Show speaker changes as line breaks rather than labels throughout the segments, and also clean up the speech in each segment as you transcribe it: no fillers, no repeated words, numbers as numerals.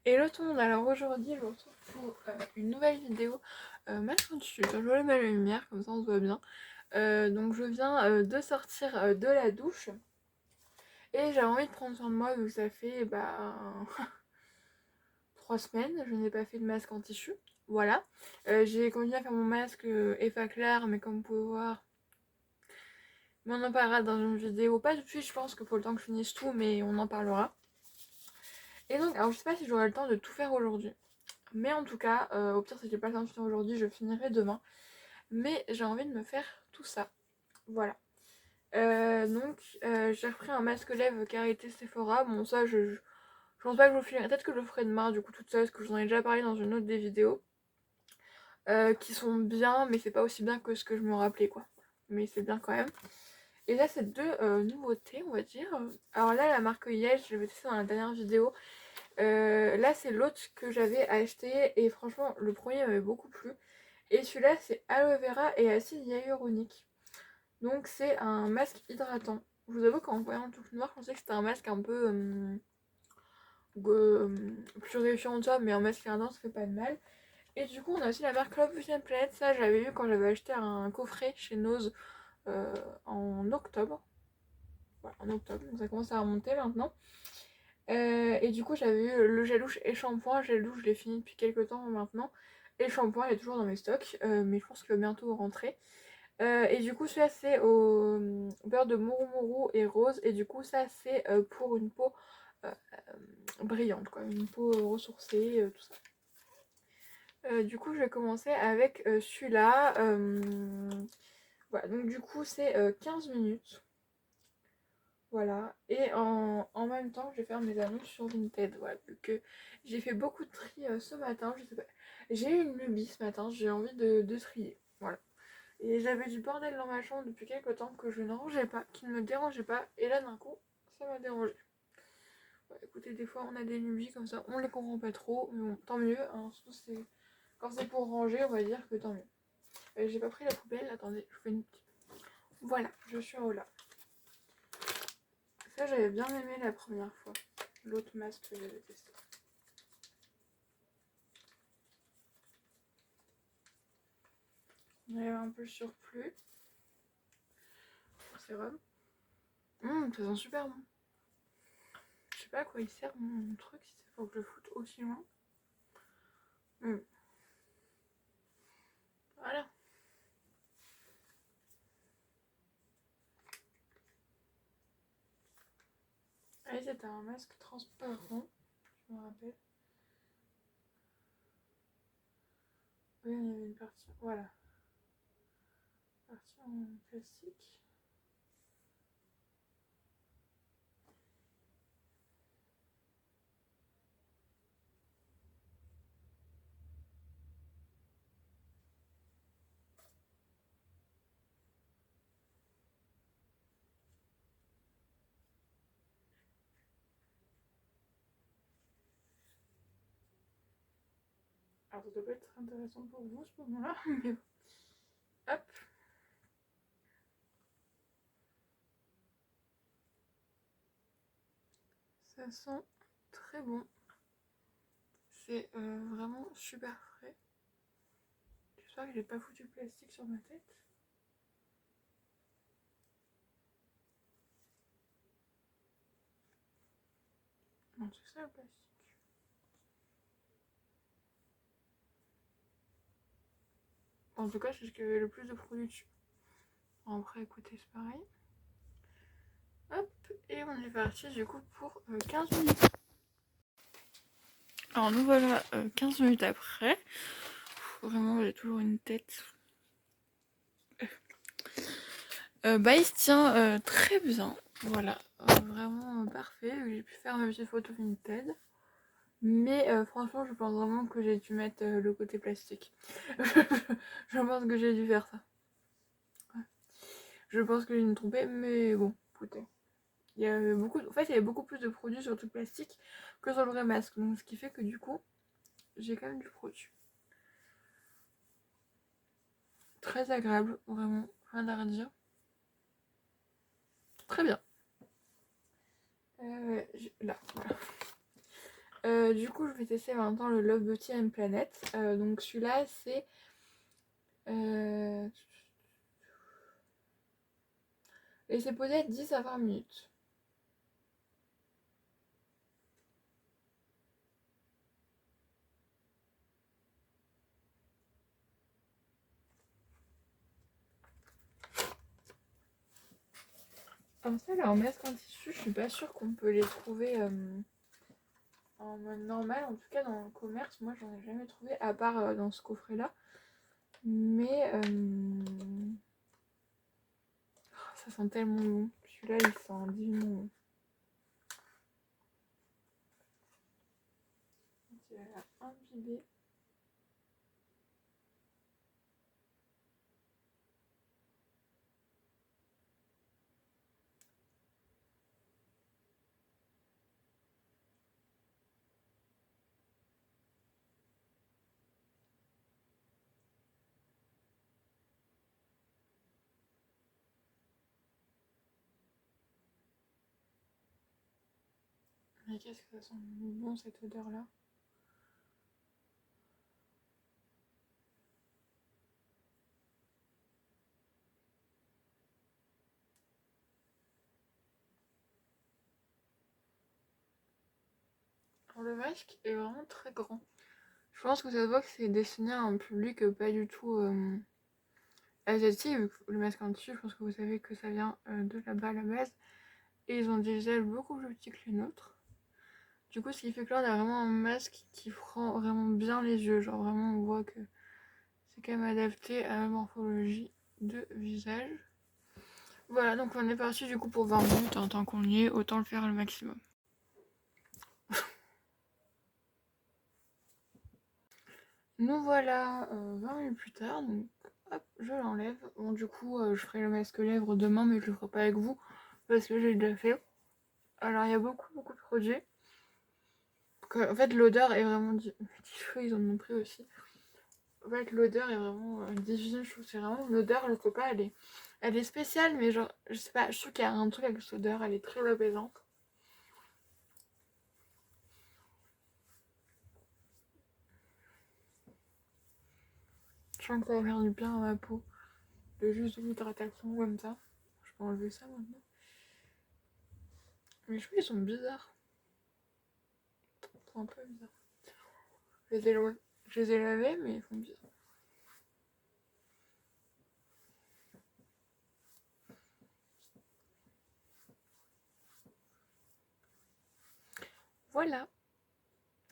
Hello tout le monde, alors aujourd'hui je vous retrouve pour une nouvelle vidéo machin dessus, je vais mettre la lumière comme ça on se voit bien. Donc je viens de sortir de la douche et j'avais envie de prendre soin de moi vu que ça fait 3 semaines je n'ai pas fait de masque en tissu. Voilà, j'ai continué à faire mon masque Effa Clair mais comme vous pouvez voir, mais on en parlera dans une vidéo, pas tout de suite je pense que faut le temps que je finisse tout mais on en parlera. Et donc alors je sais pas si j'aurai le temps de tout faire aujourd'hui. Mais en tout cas, au pire, si j'ai pas le temps de finir aujourd'hui, je finirai demain. Mais j'ai envie de me faire tout ça. Voilà. J'ai repris un masque lèvres Karité Sephora. Bon, ça, je pense pas que je le ferai. Peut-être que je le ferai demain, du coup, toute seule, parce que j'en ai déjà parlé dans une autre des vidéos. Qui sont bien, mais c'est pas aussi bien que ce que je me rappelais, quoi. Mais c'est bien quand même. Et là, c'est deux nouveautés, on va dire. Alors là, la marque Yel, je l'avais testé dans la dernière vidéo. Là, c'est l'autre que j'avais acheté. Et franchement, le premier m'avait beaucoup plu. Et celui-là, c'est aloe vera et acide hyaluronique. Donc, c'est un masque hydratant. Je vous avoue qu'en voyant le truc noir, je pensais que c'était un masque un peu purifiant de ça, mais un masque hydratant, ça fait pas de mal. Et du coup, on a aussi la marque Love Vision Planet. Ça, j'avais vu quand j'avais acheté un coffret chez Nose en octobre. Voilà, en octobre, donc ça commence à remonter maintenant. Et du coup, j'avais eu le gel douche et shampoing. Le gel douche, je l'ai fini depuis quelques temps maintenant. Et le shampoing, il est toujours dans mes stocks, mais je pense qu'il va bientôt rentrer. Et du coup, celui-là, c'est au beurre de mourou et rose. Et du coup, ça, c'est pour une peau brillante, quoi. Une peau ressourcée, tout ça. Du coup, je vais commencer avec celui-là. Voilà, donc du coup, c'est 15 minutes. Voilà, et en même temps, je vais faire mes annonces sur Vinted. Voilà, vu que j'ai fait beaucoup de tri ce matin, je sais pas. J'ai eu une lubie ce matin, j'ai envie de trier. Voilà. Et j'avais du bordel dans ma chambre depuis quelques temps que je ne rangeais pas, qui ne me dérangeait pas, et là d'un coup, ça m'a dérangé. Ouais, écoutez, des fois on a des lubies comme ça, on les comprend pas trop, mais bon, tant mieux. Hein, surtout quand c'est pour ranger, on va dire que tant mieux. J'ai pas pris la poubelle, attendez, je fais une petite. Voilà, je suis en haut là. Ça, j'avais bien aimé la première fois. L'autre masque que j'avais testé. On avait un peu le surplus. Sérum. Ça sent super bon. Je sais pas à quoi il sert mon truc, si c'est pour que je le foute aussi loin. Voilà. Allez, c'était un masque transparent, je me rappelle. Oui, il y avait une partie. Voilà. Partie en plastique. Alors, ça doit pas être très intéressant pour vous ce moment-là, mais bon. Hop. Ça sent très bon. C'est vraiment super frais. J'espère que j'ai pas foutu le plastique sur ma tête. Non, c'est ça le plastique. En tout cas, c'est ce qui avait le plus de produits dessus. Après, écoutez, c'est pareil. Hop, et on est parti du coup pour 15 minutes. Alors nous voilà 15 minutes après. Vraiment, j'ai toujours une tête. Il se tient très bien. Voilà, vraiment parfait. J'ai pu faire ma petite photo Vinted. Mais franchement, je pense vraiment que j'ai dû mettre le côté plastique. Je pense que j'ai dû faire ça. Ouais. Je pense que j'ai dû me tromper, mais bon, écoutez. Il y avait beaucoup, en fait, il y avait beaucoup plus de produits sur le truc plastique que sur le vrai masque. Donc, ce qui fait que du coup, j'ai quand même du produit. Très agréable, vraiment, rien à redire. Très bien. Là, voilà. Du coup, je vais tester maintenant le Love Beauty and Planet. Donc celui-là, c'est... laissez poser 10 à 20 minutes. Comme ça, là, en masque en tissu, je suis pas sûre qu'on peut les trouver en mode normal. En tout cas, dans le commerce, moi, j'en ai jamais trouvé, à part dans ce coffret-là. Mais ça sent tellement bon. Celui-là, il sent divinement bon. Il a l'air imbibé. Mais qu'est-ce que ça sent bon, cette odeur-là. Alors, le masque est vraiment très grand. Je pense que ça se voit que c'est destiné à un public pas du tout asiatique. Vu que le masque en tissu, je pense que vous savez que ça vient de là-bas à la base. Et ils ont des visages beaucoup plus petits que les nôtres. Du coup, ce qui fait que là, on a vraiment un masque qui prend vraiment bien les yeux. Genre, vraiment, on voit que c'est quand même adapté à la morphologie de visage. Voilà, donc on est parti du coup pour 20 minutes. En tant qu'on y est, autant le faire le maximum. Nous voilà 20 minutes plus tard. Donc, hop, je l'enlève. Bon, du coup, je ferai le masque lèvres demain, mais je le ferai pas avec vous parce que j'ai déjà fait. Alors, il y a beaucoup de produits. En fait, l'odeur est vraiment... Mes petits cheveux, ils en ont pris aussi. En fait, l'odeur est vraiment divine. Je trouve que c'est vraiment l'odeur, je sais pas, elle est spéciale, mais genre, je sais pas, je trouve qu'il y a un truc avec cette odeur, elle est très apaisante. Je sens que ça va faire du bien à ma peau. De juste une hydratation comme ça. Je peux enlever ça maintenant. Mes cheveux, ils sont bizarres. Ils sont un peu bizarres. Je les ai lavés, mais ils font bizarre. Voilà.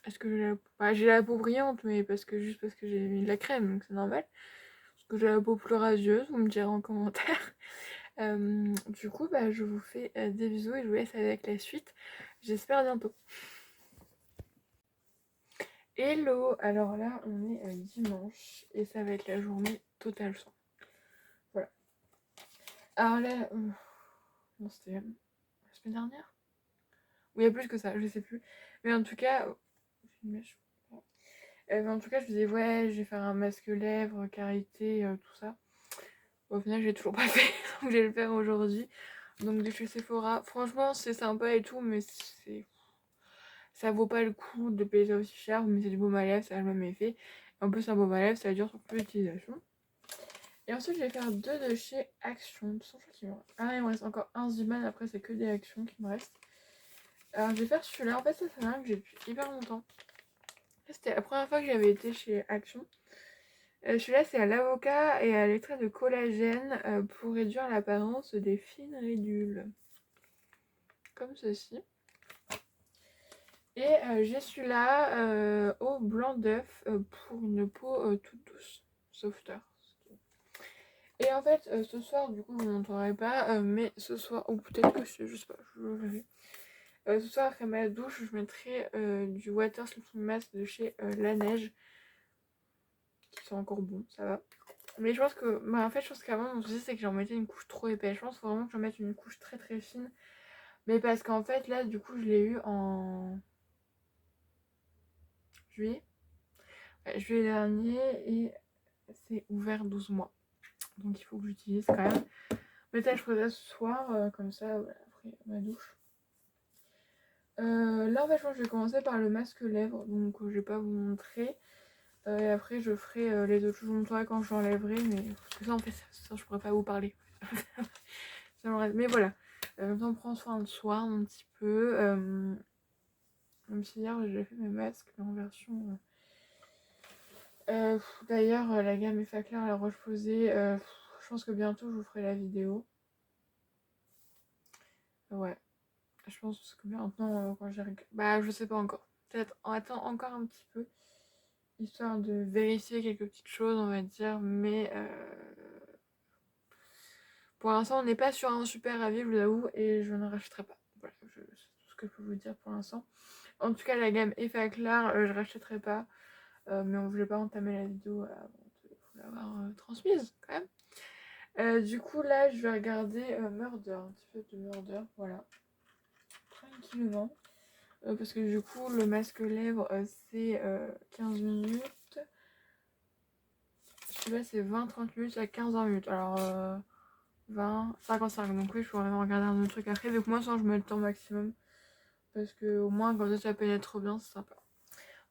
Est-ce que j'ai la peau brillante, mais juste parce que j'ai mis de la crème, donc c'est normal. Est-ce que j'ai la peau plus radieuse, vous me direz en commentaire. Du coup, je vous fais des bisous et je vous laisse avec la suite. J'espère bientôt. Hello, alors là on est dimanche et ça va être la journée totale sang. Voilà. Alors là, non, c'était la semaine dernière. Ou il y a plus que ça, je sais plus. Mais en tout cas, je me disais ouais, je vais faire un masque lèvres, karité, tout ça. Au final, j'ai toujours pas fait, donc je vais le faire aujourd'hui. Donc de chez Sephora, franchement c'est sympa et tout, mais ça vaut pas le coup de payer ça aussi cher. Mais c'est du baume à lèvres, ça a le même effet. En plus un baume à lèvres, ça dure sur plus d'utilisation. Et ensuite je vais faire deux de chez Action. Il me reste encore un Ziman, après c'est que des Actions qui me restent. Alors je vais faire celui-là, en fait ça c'est un que j'ai depuis hyper longtemps. C'était la première fois que j'avais été chez Action. Celui-là c'est à l'avocat et à l'extrait de collagène pour réduire l'apparence des fines ridules. Comme ceci. Et j'ai celui-là au blanc d'œuf pour une peau toute douce, softer. Et en fait, ce soir, du coup, vous ne m'entendrez pas, mais ce soir, ou peut-être que je sais pas, je verrai. Ce soir, après ma douche, je mettrai du Water Sleeping Mask de chez La Neige, qui sont encore bons, ça va. Mais je pense que, en fait, je pense qu'avant, mon souci, c'est que j'en mettais une couche trop épaisse. Je pense qu'il faut vraiment que j'en mette une couche très très fine. Mais parce qu'en fait, là, du coup, je l'ai eu en juillet. Juillet dernier, et c'est ouvert 12 mois. Donc il faut que j'utilise quand même. Mais ça, je ferai ça ce soir, comme ça, après ma douche. Là en fait je pense que je vais commencer par le masque lèvres, donc je vais pas vous montrer. Et après je ferai les autres choses, je vous montrerai quand je l'enlèverai, mais parce que ça en fait ça je pourrais pas vous parler. Mais voilà, on prend soin de soi un petit peu. Même si hier j'ai fait mes masques mais en version... D'ailleurs la gamme Effaclar, la Roche-Posay, je pense que bientôt je vous ferai la vidéo. Ouais, je pense que maintenant quand j'ai... Bah je sais pas encore. Peut-être on attend encore un petit peu. Histoire de vérifier quelques petites choses on va dire. Mais pour l'instant on n'est pas sur un super avis je vous avoue. Et je ne rachèterai pas. Voilà, c'est tout ce que je peux vous dire pour l'instant. En tout cas la gamme Effaclar je rachèterai pas. Mais on voulait pas entamer la vidéo avant de vous l'avoir transmise quand même. Du coup là je vais regarder Murder, un petit peu de Murder, voilà, tranquillement. Parce que du coup le masque lèvres c'est 15 minutes. Celui-là c'est 20-30 minutes à 15 minutes. Alors 20-55. Donc oui je pourrais même regarder un autre truc après. Donc moi sans je mets le temps maximum. Parce que au moins quand ça pénètre bien c'est sympa.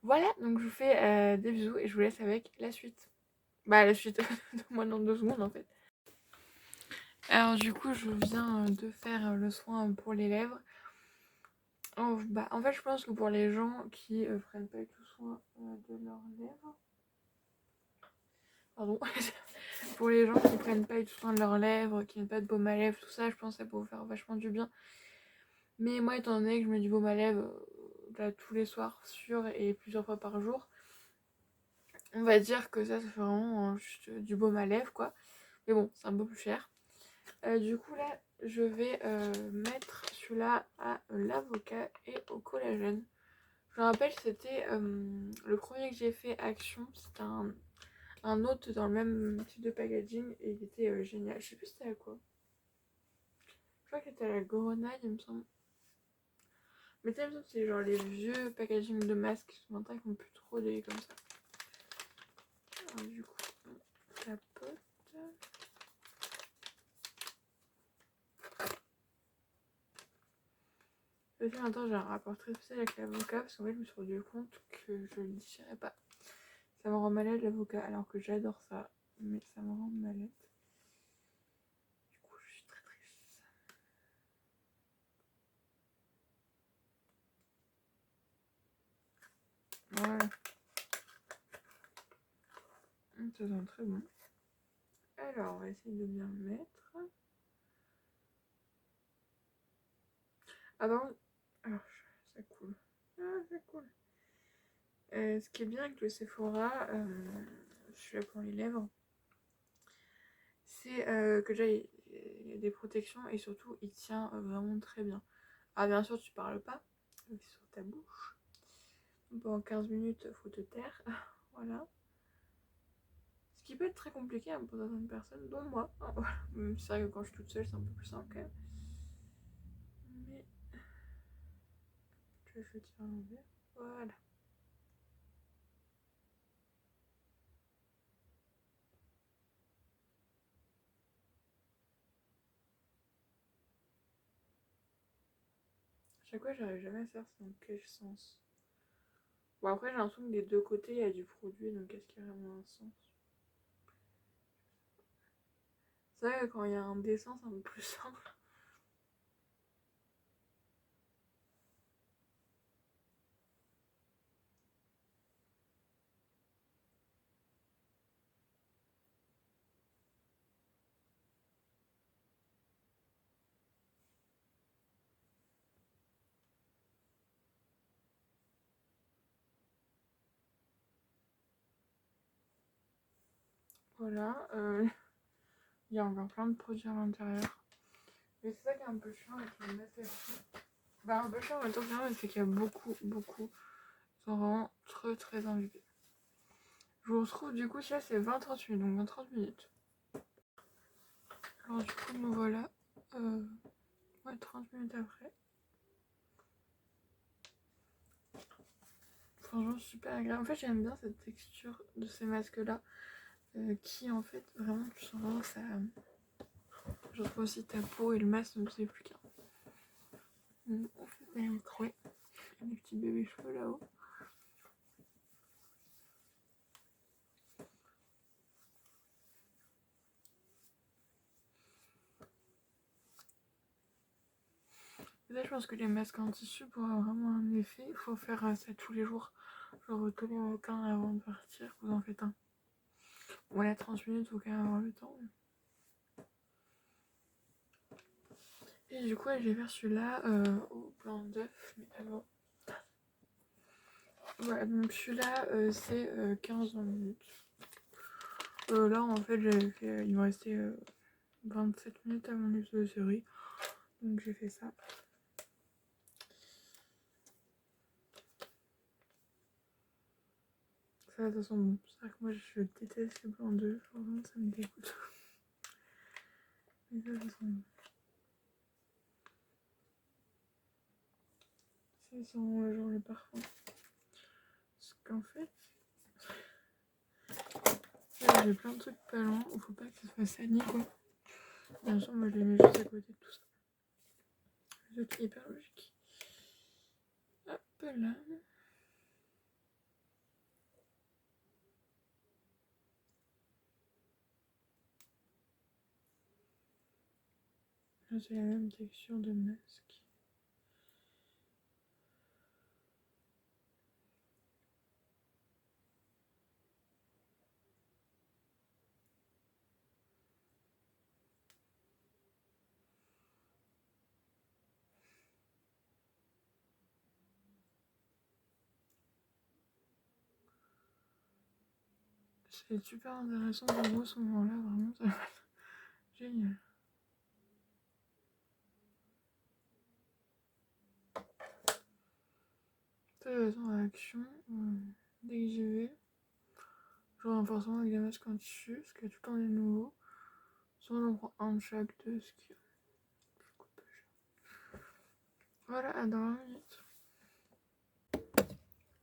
Voilà donc je vous fais des bisous et je vous laisse avec la suite. Bah la suite moi dans 2 secondes en fait. Alors du coup je viens de faire le soin pour les lèvres. En fait je pense que pour les gens qui prennent pas du tout soin de leurs lèvres, pardon, pour les gens qui prennent pas du tout soin de leurs lèvres, qui n'ont pas de baume à lèvres, tout ça, je pense que ça peut vous faire vachement du bien. Mais moi étant donné que je mets du baume à lèvres là, tous les soirs sûr et plusieurs fois par jour, on va dire que ça fait vraiment juste du baume à lèvres quoi. Mais bon c'est un peu plus cher. Du coup là je vais mettre celui-là à l'avocat et au collagène. Je me rappelle c'était le premier que j'ai fait Action, c'était un autre dans le même type de packaging et il était génial. Je sais plus c'était à quoi. Je crois que c'était à la grenade il me semble. Mais tu sais, il me semble que c'est genre les vieux packaging de masques qui sont maintenant qui n'ont plus trop des comme ça. Alors, du coup on tapote. Depuis maintenant j'ai un rapport très spécial avec l'avocat parce qu'en fait je me suis rendu compte que je ne le digérais pas. Ça me rend malade l'avocat alors que j'adore ça, mais ça me rend malade. Du coup je suis très triste. Voilà, ça sent très bon. Alors on va essayer de bien le mettre. Ah bon. Alors ça coule. Ah ça coule. Ce qui est bien avec le Sephora, celui-là pour les lèvres, c'est que déjà il y a des protections et surtout il tient vraiment très bien. Ah bien sûr tu parles pas, c'est sur ta bouche. Pendant 15 minutes faut te taire. Voilà. Ce qui peut être très compliqué hein, pour certaines personnes, dont moi. Ah, voilà. C'est vrai que quand je suis toute seule c'est un peu plus simple quand même. Mais je tire l'envers. Voilà. Chaque fois j'arrive jamais à savoir c'est dans quel sens. Bon après j'ai l'impression que des deux côtés il y a du produit donc est-ce qu'il y a vraiment un sens? C'est vrai que quand il y a un dessin c'est un peu plus simple. Voilà, il y a encore plein de produits à l'intérieur. Mais c'est ça qui est un peu chiant avec le masque à lèvres. Bah un peu chiant en même temps c'est qu'il y a beaucoup. Ils sont vraiment très imbibés. Je vous retrouve du coup, ça c'est 20-30 minutes, donc 20-30 minutes. Alors du coup nous voilà, ouais 30 minutes après. Franchement super agréable. En fait j'aime bien cette texture de ces masques là. Qui en fait vraiment tu sens vraiment ça. Je retrouve aussi ta peau et le masque ne sais plus qu'un. En fait, ouais. des petits bébés cheveux là-haut. Là, je pense que les masques en tissu, pour avoir vraiment un effet, il faut faire ça tous les jours. Genre tous les matins avant de partir, vous en faites un. Voilà, 30 minutes, faut quand même avoir le temps. Et du coup, je vais faire celui-là au blanc d'œuf, mais avant. Voilà, donc celui-là, c'est 15 minutes. Là, en fait, j'avais fait, il me restait 27 minutes à mon livre de série. Donc j'ai fait ça. Ça sent bon. C'est vrai que moi, je déteste le blanc d'œuf. Vraiment, ça me dégoûte. Mais ça sent bon. Ça sent genre le parfum. Parce qu'en fait, là, j'ai plein de trucs pas loin. Il faut pas que ça soit sali, quoi. Bien sûr, moi, je les mets juste à côté de tout ça. Ce qui est hyper logique. Hop là. Là, c'est la même texture de masque. C'est super intéressant pour vous ce moment-là, vraiment, ça va être génial. De toute façon, à l'action, dès que j'y vais, je renforcement avec des masques en tissu, parce qu'il y a tout le temps des nouveaux. Soit j'en prends un de chaque deux, ce qui coûte pas cher. Voilà, à dans 20 minutes.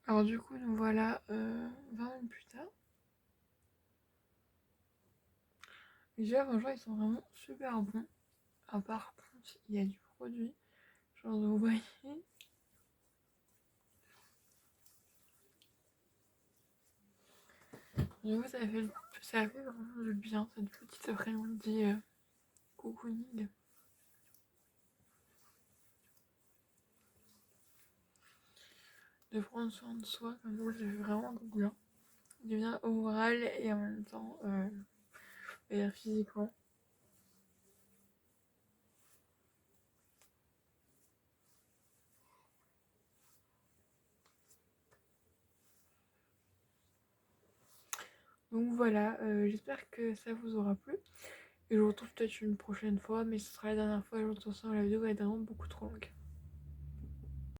Alors du coup, nous voilà 20 minutes plus tard. Et déjà, franchement, ils sont vraiment super bons. Ah, par contre, il y a du produit. Genre, vous voyez. Du coup, ça fait vraiment du bien, cette petite après-midi cocooning. De prendre soin de soi, comme ça, ça fait vraiment du bien. Du bien au moral et en même temps, physiquement. Donc voilà, j'espère que ça vous aura plu. Et je vous retrouve peut-être une prochaine fois, mais ce sera la dernière fois. Je vous retrouve la vidéo, elle est vraiment beaucoup trop longue.